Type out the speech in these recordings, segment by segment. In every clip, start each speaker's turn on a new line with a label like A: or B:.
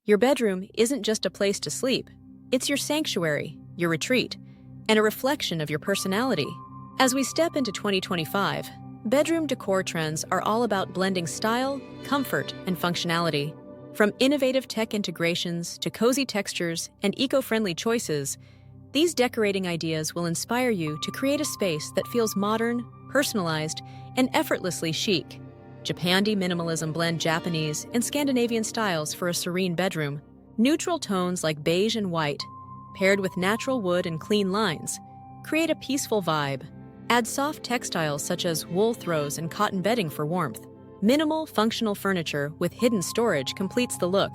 A: Your bedroom isn't just a place to sleep, it's your sanctuary, your retreat, and a reflection of your personality. As we step into 2025, bedroom decor trends are all about blending style, comfort, and functionality. From innovative tech integrations to cozy textures and eco-friendly choices, these decorating ideas will inspire you to create a space that feels modern, personalized, and effortlessly chic. Japandi minimalism blend Japanese and Scandinavian styles for a serene bedroom. Neutral tones like beige and white, paired with natural wood and clean lines, create a peaceful vibe. Add soft textiles such as wool throws and cotton bedding for warmth. Minimal, functional furniture with hidden storage completes the look,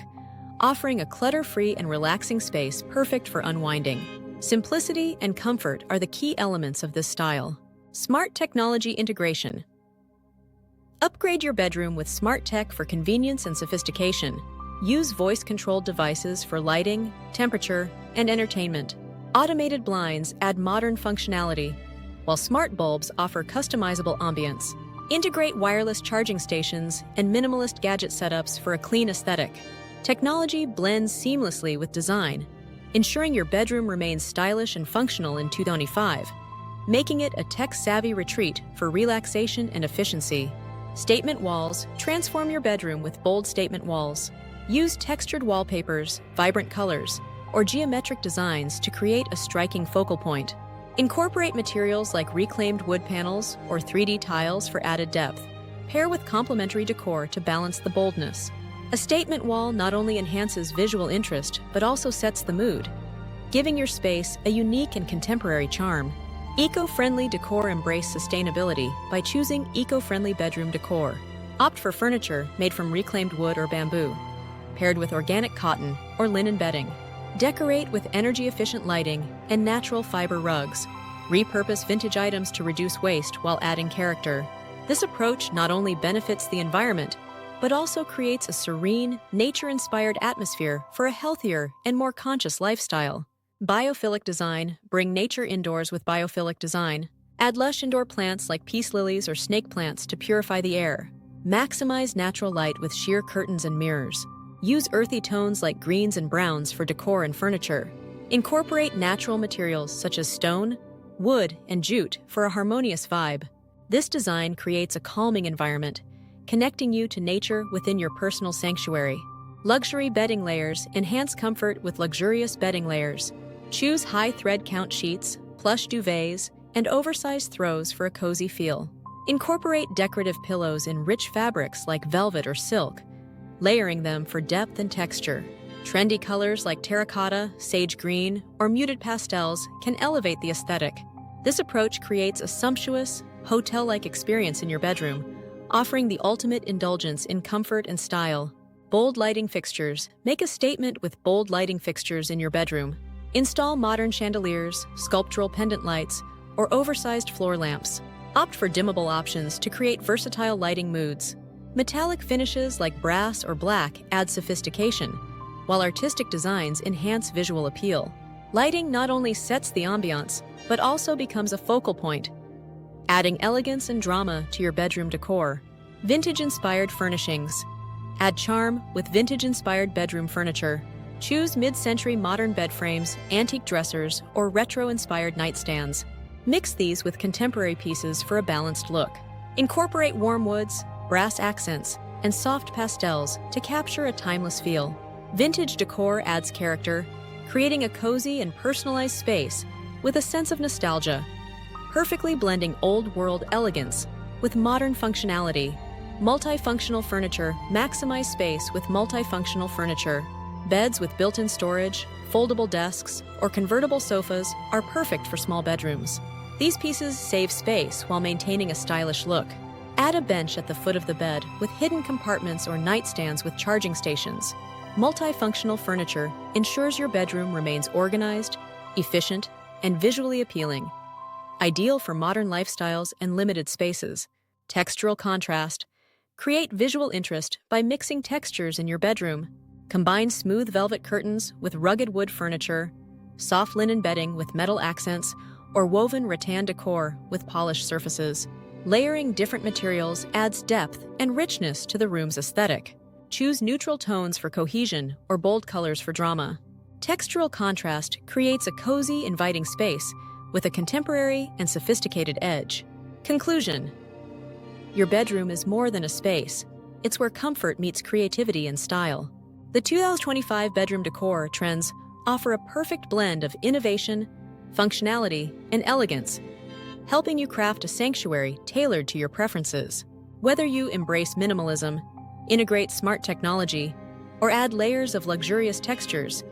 A: offering a clutter-free and relaxing space perfect for unwinding. Simplicity and comfort are the key elements of this style. Smart technology integration. Upgrade your bedroom with smart tech for convenience and sophistication. Use voice-controlled devices for lighting, temperature, and entertainment. Automated blinds add modern functionality, while smart bulbs offer customizable ambience. Integrate wireless charging stations and minimalist gadget setups for a clean aesthetic. Technology blends seamlessly with design, ensuring your bedroom remains stylish and functional in 2025, making it a tech-savvy retreat for relaxation and efficiency. Statement walls. Transform your bedroom with bold statement walls. Use textured wallpapers, vibrant colors, or geometric designs to create a striking focal point. Incorporate materials like reclaimed wood panels or 3D tiles for added depth. Pair with complementary decor to balance the boldness. A statement wall not only enhances visual interest, but also sets the mood, giving your space a unique and contemporary charm. Eco-friendly decor. Embrace sustainability by choosing eco-friendly bedroom decor. Opt for furniture made from reclaimed wood or bamboo, paired with organic cotton or linen bedding. Decorate with energy-efficient lighting and natural fiber rugs. Repurpose vintage items to reduce waste while adding character. This approach not only benefits the environment, but also creates a serene, nature-inspired atmosphere for a healthier and more conscious lifestyle. Biophilic design. Bring nature indoors with biophilic design. Add lush indoor plants like peace lilies or snake plants to purify the air. Maximize natural light with sheer curtains and mirrors. Use earthy tones like greens and browns for decor and furniture. Incorporate natural materials such as stone, wood, and jute for a harmonious vibe. This design creates a calming environment, connecting you to nature within your personal sanctuary. Luxury bedding layers. Enhance comfort with luxurious bedding layers. Choose high thread count sheets, plush duvets, and oversized throws for a cozy feel. Incorporate decorative pillows in rich fabrics like velvet or silk, layering them for depth and texture. Trendy colors like terracotta, sage green, or muted pastels can elevate the aesthetic. This approach creates a sumptuous, hotel-like experience in your bedroom, offering the ultimate indulgence in comfort and style. Bold lighting fixtures. Make a statement with bold lighting fixtures in your bedroom. Install modern chandeliers, sculptural pendant lights, or oversized floor lamps. Opt for dimmable options to create versatile lighting moods. Metallic finishes like brass or black add sophistication, while artistic designs enhance visual appeal. Lighting not only sets the ambiance, but also becomes a focal point, adding elegance and drama to your bedroom decor. Vintage-inspired furnishings. Add charm with vintage-inspired bedroom furniture. Choose mid-century modern bed frames, antique dressers, or retro-inspired nightstands. Mix these with contemporary pieces for a balanced look. Incorporate warm woods, brass accents, and soft pastels to capture a timeless feel. Vintage decor adds character, creating a cozy and personalized space with a sense of nostalgia, perfectly blending old-world elegance with modern functionality. Multifunctional furniture. Maximize space with multifunctional furniture. Beds with built-in storage, foldable desks, or convertible sofas are perfect for small bedrooms. These pieces save space while maintaining a stylish look. Add a bench at the foot of the bed with hidden compartments or nightstands with charging stations. Multifunctional furniture ensures your bedroom remains organized, efficient, and visually appealing. Ideal for modern lifestyles and limited spaces. Textural contrast. Create visual interest by mixing textures in your bedroom. Combine smooth velvet curtains with rugged wood furniture, soft linen bedding with metal accents, or woven rattan decor with polished surfaces. Layering different materials adds depth and richness to the room's aesthetic. choose neutral tones for cohesion or bold colors for drama. Textural contrast creates a cozy, inviting space with a contemporary and sophisticated edge. Conclusion: your bedroom is more than a space. It's where comfort meets creativity and style. The 2025 bedroom decor trends offer a perfect blend of innovation, functionality, and elegance, helping you craft a sanctuary tailored to your preferences. Whether you embrace minimalism, integrate smart technology, or add layers of luxurious textures,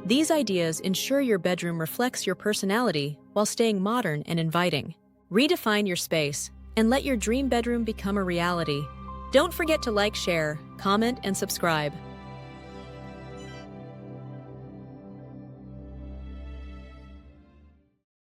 A: these ideas ensure your bedroom reflects your personality while staying modern and inviting. Redefine your space and let your dream bedroom become a reality. Don't forget to like, share, comment, and subscribe.